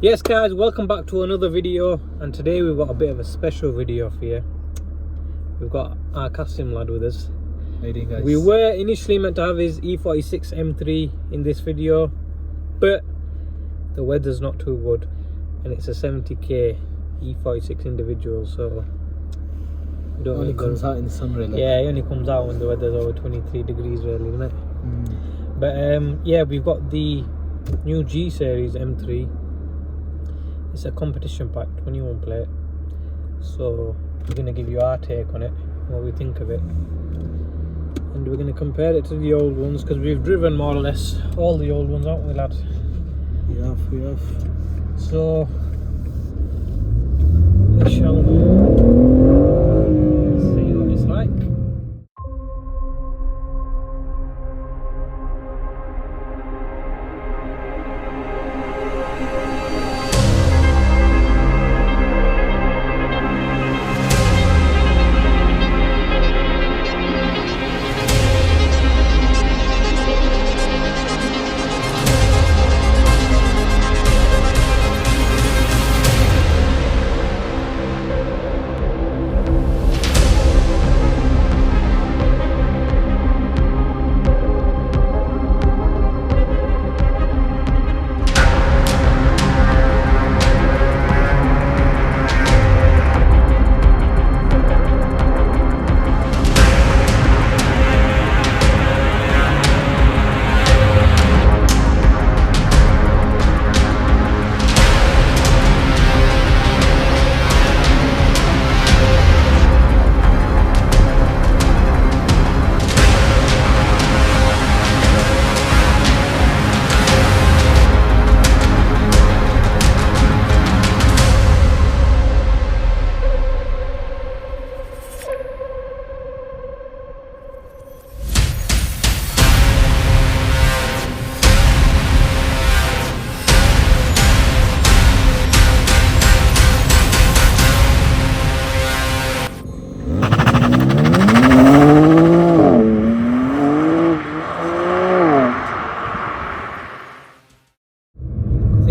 Yes guys, welcome back to another video, and today we've got a bit of a special video for you. We've got our Kasim lad with us. How you doing, guys? We were initially meant to have his E46 M3 in this video, but the weather's not too good and it's a 70k E46 individual, so we don't only comes out in the sun, really. Yeah, it only comes out when the weather's over 23 degrees really, isn't it? But yeah, we've got the new G series M3. It's a competition pack, 21 plate. So we're going to give you our take on it, what we think of it, and we're going to compare it to the old ones, because we've driven more or less all the old ones, haven't we, lad? We have. So we shall see what it's like.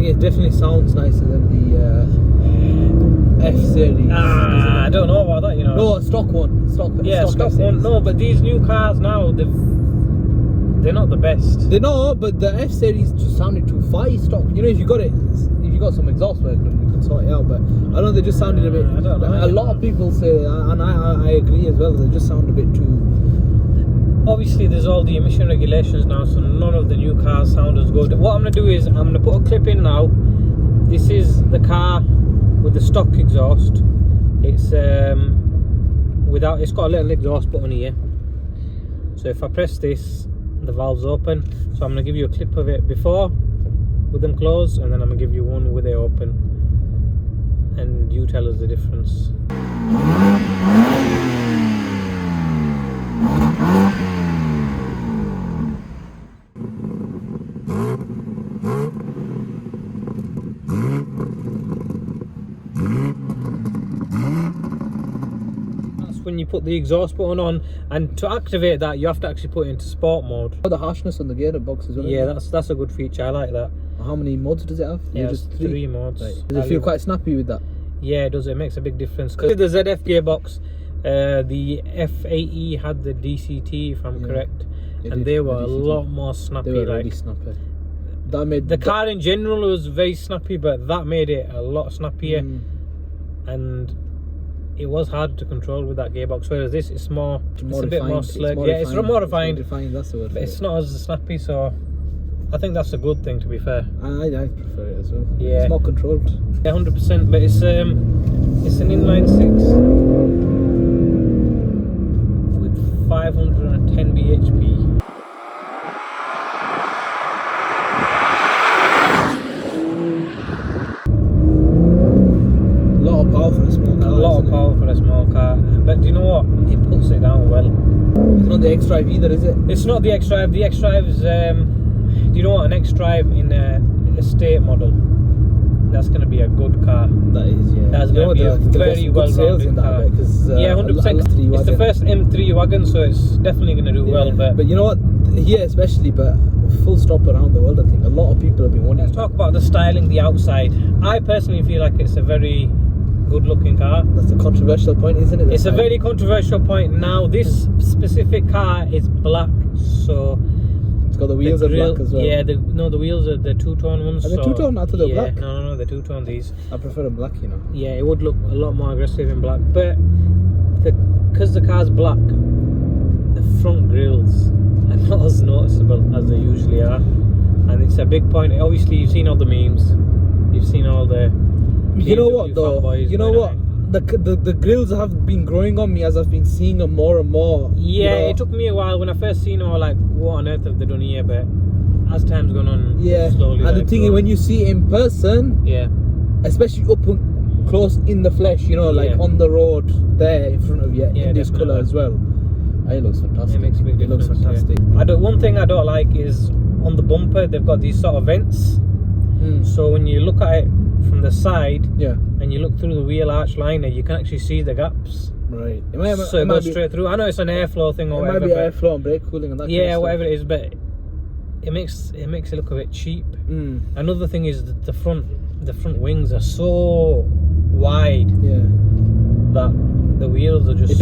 It definitely sounds nicer than the F series. I don't know about that, you know. No, stock one. Stock one. No, but these new cars now, they're not the best. They know, but the F series just sounded too fire stock. You know, if you got some exhaust work done, you can sort it out. But I know they just sounded a bit. I don't know. A lot of people say, and I agree as well. They just sound a bit too. Obviously there's all the emission regulations now, so none of the new cars sound as good. What I'm going to do is I'm going to put a clip in now. This is the car with the stock exhaust. It's it's got a little exhaust button here, so if I press this, the valve's open. So I'm going to give you a clip of it before with them closed, and then I'm going to give you one with it open, and you tell us the difference. When you put the exhaust button on, and to activate that you have to actually put it into sport mode. The harshness on the gearbox as well. Yeah, that's a good feature. I like that. How many modes does it have? Yeah, just three modes. Right. Does it feel quite snappy with that? Yeah, it does. It makes a big difference. Because the ZF gearbox, the F80 had the DCT, if I'm correct, and they were a lot more snappy. They were really snappy. That made the car in general was very snappy, but that made it a lot snappier, and it was hard to control with that gearbox. Whereas this, it's more a bit more slick. It's more refined. That's the word. But it's not as snappy, so I think that's a good thing, to be fair. I prefer it as well. Yeah, it's more controlled. Yeah, 100%. But it's an inline 6 with 510 bhp. A lot of power for a small car. A lot of power for a small car. But do you know what? It puts it down well. It's not the X-Drive either, is it? It's not the X-Drive. The X-Drive is, do you know what? An X-Drive in a estate model, that's going to be a good car. That is, yeah. That's going to be a very well-rounded car. Yeah, 100%. It's the first M3 wagon, so it's definitely going to do well. But you know what? Here especially, but full stop around the world. I think a lot of people have been wanting. Let's talk about the styling, the outside. I personally feel like it's a very good looking car. That's a controversial point, isn't it? It's a very controversial point. Now, this specific car is black, so it's got the wheels are black as well. Yeah, the wheels are the two-tone ones. Are they two-tone? I thought they were black. No, they're two-tone. These. I prefer them black, you know. Yeah, it would look a lot more aggressive in black, but because the car's black, the front grills are not as noticeable as they usually are, and it's a big point. Obviously, you've seen all the memes, you've seen all the. You know what though? You know what? The grills have been growing on me as I've been seeing them more and more. Yeah, you know? it took me a while when I first seen them. I was like, what on earth have they done here? But as time's gone on, yeah. slowly. And the thing is, when you see it in person, yeah, especially up close in the flesh, you know, like on the road there in front of you, in this colour as well. It looks fantastic. It makes a big difference. It looks fantastic. Yeah. One thing I don't like is on the bumper they've got these sort of vents. So when you look at it from the side, and you look through the wheel arch liner, you can actually see the gaps. Right. So it goes straight through. I know it's an airflow thing or whatever. It might be airflow and brake cooling and that. Yeah, kind of whatever it is, but it makes it look a bit cheap. Another thing is that the front wings are so wide. Yeah. That the wheels are just. It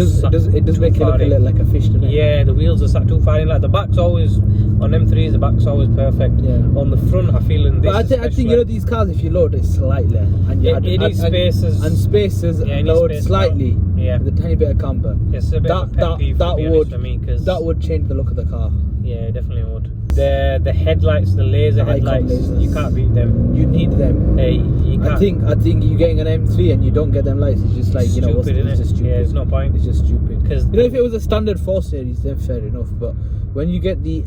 does make it look a little like a fish, doesn't it? Yeah, the wheels are sat too far in. Like the back's always on M3s, the back's always perfect. Yeah. On the front, I feel in this. But I think you know these cars, if you load it slightly, and you it needs spaces and spaces load slightly, with a tiny bit of camber. It's a bit of a pet peeve, to be honest, for me, 'cause that would change the look of the car. Yeah, it definitely would. The headlights, the laser headlights, you can't beat them. You need them. You can't. I think you're getting an M3 and you don't get them lights. It's just like, you know, stupid, it's just stupid. Yeah, it's no point. It's just stupid. Because you know, if it was a standard 4 series, then fair enough. But when you get the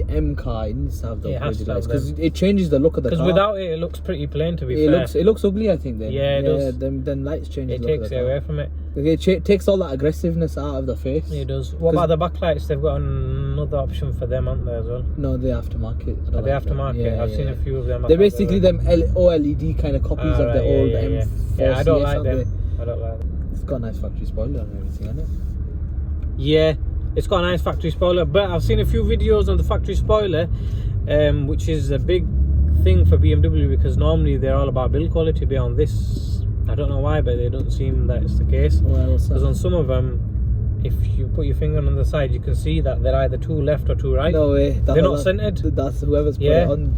M car, it needs to have those lights because it changes the look of the car. Because without it, it looks pretty plain. To be fair, it looks ugly. I think then. Yeah, it does. Then lights change. It takes it away from it. It takes all that aggressiveness out of the face. It does. What about the backlights? They've got another option for them, aren't they, as well? No, they aftermarket. Are they aftermarket? Yeah, I've seen a few of them. They're basically them OLED kind of copies of the old M4 Yeah, I don't like them. They? I don't like them. It's got a nice factory spoiler and everything, hasn't it? Yeah, it's got a nice factory spoiler, but I've seen a few videos on the factory spoiler, which is a big thing for BMW because normally they're all about build quality. But on this, I don't know why, but it doesn't seem that it's the case. Well, because on some of them, if you put your finger on the side, you can see that they're either too left or too right. No way. They're not centered. That's whoever's put it on.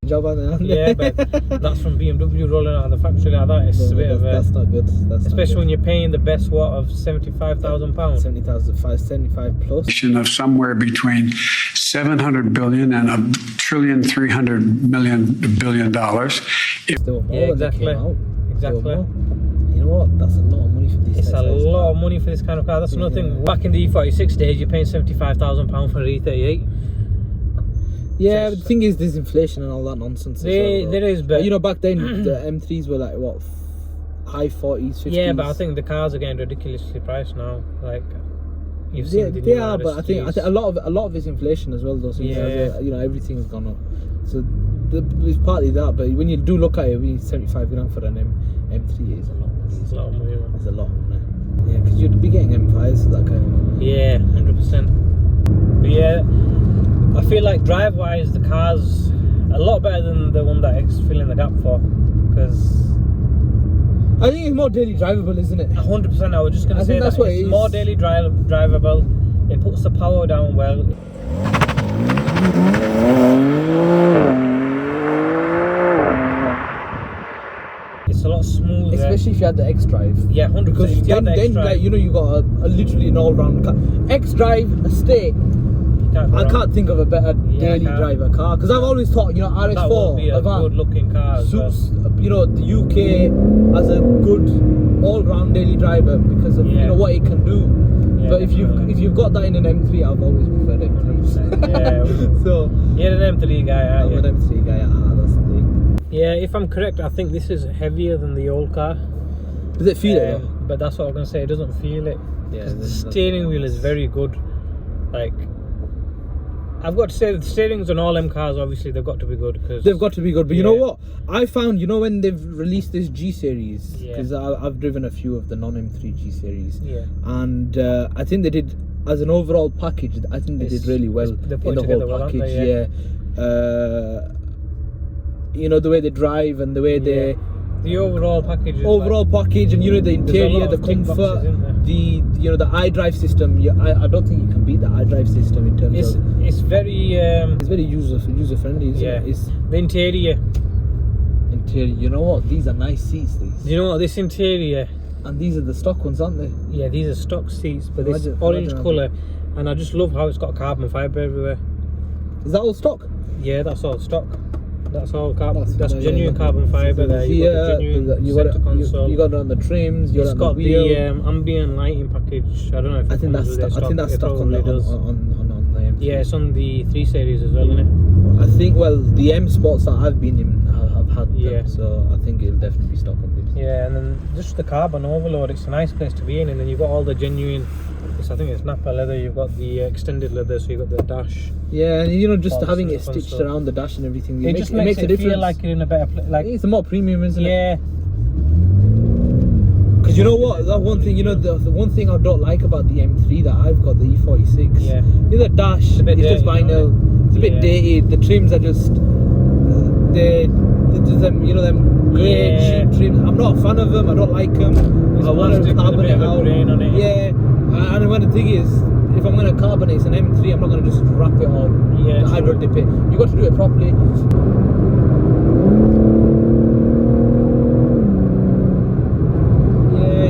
Job on it. Yeah, but that's from BMW rolling out of the factory like that. It's a bit of a. That's not good. Especially when you're paying the best of £75,000. 75 plus. Of somewhere between 700 billion and $1.3 billion. Yeah, exactly. Exactly. You know what? That's a lot of money for this. It's a lot of money for this kind of car. That's another thing. Back in the E46 days, you're paying £75,000 for an E38. Yeah, but the thing is, there's inflation and all that nonsense. There is, but you know, back then the M3s were like what, high 40s, 50s. Yeah, but I think the cars are getting ridiculously priced now. Like you've seen they are, but I think a lot of it's inflation as well. Though, so you know, everything's gone up. So it's partly that, but when you do look at it, we need 75 grand for an M3 is a lot. It's a lot of money. It's a lot of money. Yeah, because you'd be getting M5s, that kind of money. Yeah, 100%. But yeah, I feel like drive-wise, the car's a lot better than the one that it's filling the gap for. Because I think it's more daily drivable, isn't it? 100%. I was just going to say that it's more daily drivable. It puts the power down well. It's a lot smoother. Especially if you had the X-Drive. Yeah, 100%. Because then like, you know, you got a literally an all-round car. X-Drive estate. I can't think of a better daily driver car because I've always thought, you know, RS4 that would be a good-looking car. Suits, you know, the UK as a good all-round daily driver because of you know what it can do. Yeah, but if you've got that in an M3, I've always preferred M3s. Yeah. So you're an M3 guy, aren't you? I'm an M3 guy. That's the thing. Yeah, if I'm correct, I think this is heavier than the old car. Does it feel it? But that's what I'm gonna say. It doesn't feel it. Yeah. The steering wheel is very good. Like, I've got to say, the steerings on all them cars, obviously, they've got to be good. They've got to be good. But you know what? I found, you know, when they've released this G series, because I've driven a few of the non-M3 G series, and I think they did, as an overall package, I think they did really well in the whole package. you know, the way they drive and the way they the overall package. Package, and you know, the interior, the comfort, the the iDrive system. I don't think you can beat the iDrive system in terms of. It's very user friendly. Isn't it? It's the interior. You know what? These are nice seats. These. You know what? This interior. And these are the stock ones, aren't they? Yeah, these are stock seats, but this orange colour, and I just love how it's got carbon fibre everywhere. Is that all stock? Yeah, that's all stock. That's all carbon. That's genuine carbon fibre there. You got the genuine centre console. You got it on the trims. It's got the ambient lighting package. I don't know if I think that's stock on the M3. Yeah, it's on the 3 Series as well, isn't it? I think the M Sports that I've been in have had them, so I think it'll definitely be stock on this. Yeah, and then just the carbon overload. It's a nice place to be in, and then you've got all the genuine. I think it's Napa leather. You've got the extended leather, so you've got the dash. Yeah, and you know, just having it stitched around the dash and everything, it just makes it feel like you're in a better place. Like it's a more premium, isn't it? Yeah. Because you know what, that one thing, you know, the one thing I don't like about the M3 that I've got, the E46. Yeah. You know, the dash, it's just vinyl. It's a bit dated. The trims are just them, you know, them grey cheap trims. I'm not a fan of them. I don't like them. I want to carbonate out. Yeah. And when the thing is, if I'm going to carbonate, it's an M3. I'm not going to just wrap it on. Yeah. Hydro dip it. You got to do it properly. It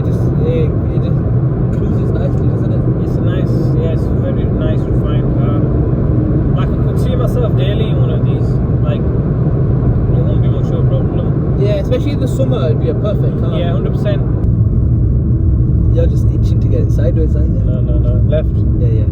just cruises nicely, doesn't it? It's nice. Yeah, it's a very nice, refined car. Like I could see myself daily in one of these. Like it won't be much of a problem. Yeah, especially in the summer, it'd be a perfect car. Yeah, 100%. You're just itching to get it sideways, aren't you? No, left. Yeah.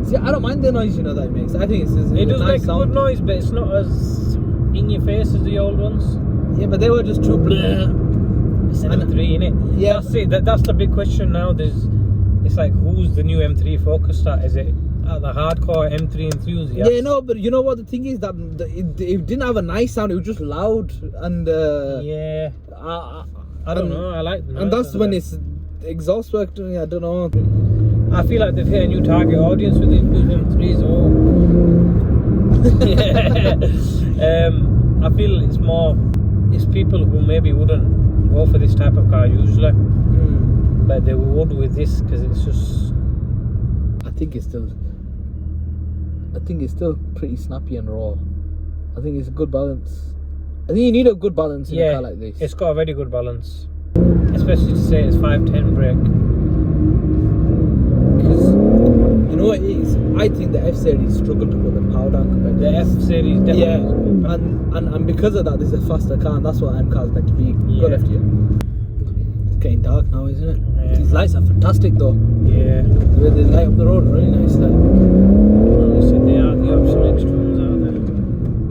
See, I don't mind the noise, you know, that it makes. I think it does nice make sound. a good noise, but it's not as in your face as the old ones. Yeah, but they were just too bleh. It's an M3, innit? Yeah. That's it. That's the big question now. It's like, who's the new M3 focused at? Is it the hardcore M3 enthusiast? Yeah, no, but you know what the thing is, that it didn't have a nice sound. It was just loud and yeah. I don't know. I like the noise. And that's when it's exhaust work doing. I don't know. I feel like they've hit a new target audience with these M3s. I feel it's people who maybe wouldn't go for this type of car usually, but they would with this because it's just. I think it's still pretty snappy and raw. I think it's a good balance. I think you need a good balance in a car like this. It's got a very good balance, especially to say it's 510 brake. Because you know what it is? I think the F Series struggled to put the power down compared to the F Series definitely. Yeah, and because of that, this is a faster car, and that's what M car's meant to be. Yeah. Good after you. It's getting dark now, isn't it? Yeah. These lights are fantastic, though. Yeah. The way they light up the road, really nice. Like. Honestly, they are the optional extremes out there.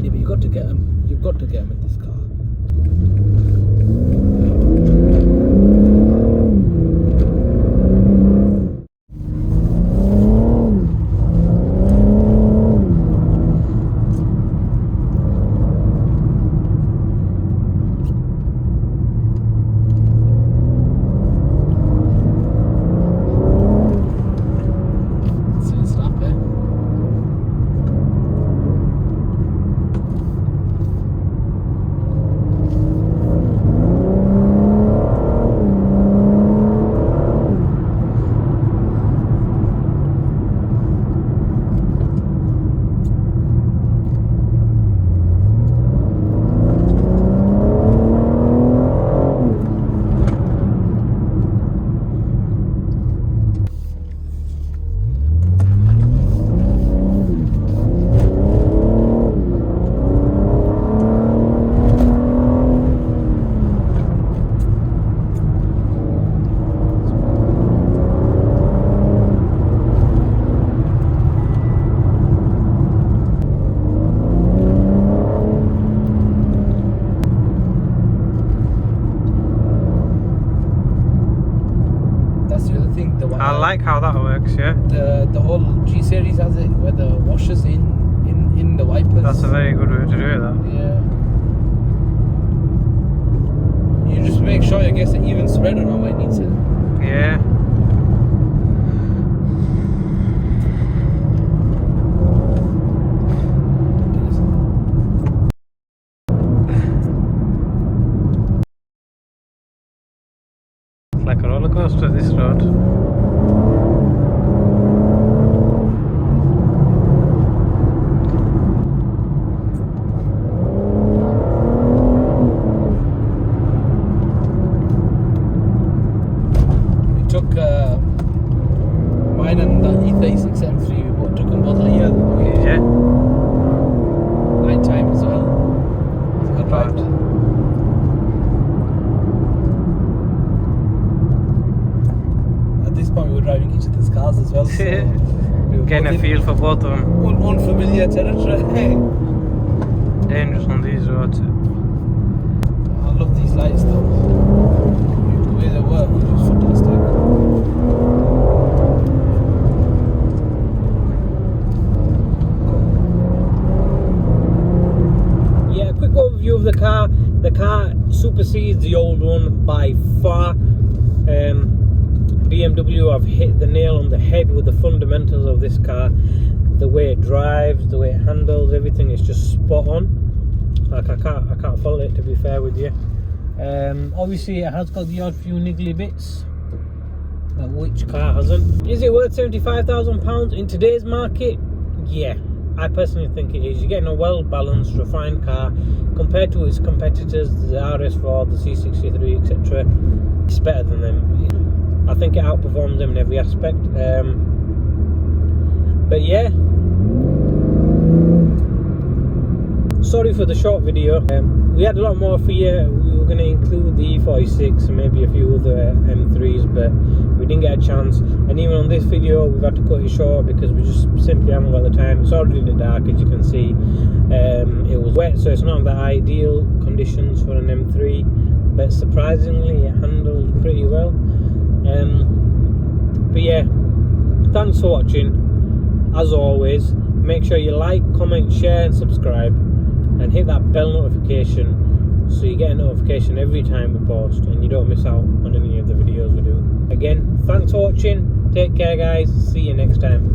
Yeah, but you've got to get them. You've got to get them in this car. I like how that works, yeah. The whole G series has it where the washers in the wipers. That's a very good way to do it, that. Yeah. You just make sure it gets an even spread around where it needs it. Yeah. like a roller coaster, this road. We took mine and the E36 M3. We both took them both a year. Yeah. Night time as well. It's a good ride. At this point, we were driving each other's cars as well. So we were Getting both a in feel for both of them. unfamiliar territory. Dangerous on these roads. I love these lights though. The way they work is just fantastic. Yeah, quick overview of the car. The car supersedes the old one by far. BMW have hit the nail on the head with the fundamentals of this car. The way it drives, the way it handles, everything is just spot on. Like I can't fault it, to be fair with you. Obviously it has got the odd few niggly bits, but which car hasn't? Is it worth £75,000 in today's market? Yeah, I personally think it is. You're getting a well balanced, refined car compared to its competitors, the RS4, the C63, etc. It's better than them. I think it outperforms them in every aspect. But yeah, sorry for the short video. We had a lot more for you. We were going to include the E46 and maybe a few other M3s, but we didn't get a chance. And even on this video, we've had to cut it short because we just simply haven't got the time. It's already in the dark, as you can see. It was wet, so it's not the ideal conditions for an M3, but surprisingly it handled pretty well. But yeah, thanks for watching. As always, make sure you like, comment, share and subscribe, and hit that bell notification so you get a notification every time we post and you don't miss out on any of the videos we do. Again, thanks for watching. Take care guys, see you next time.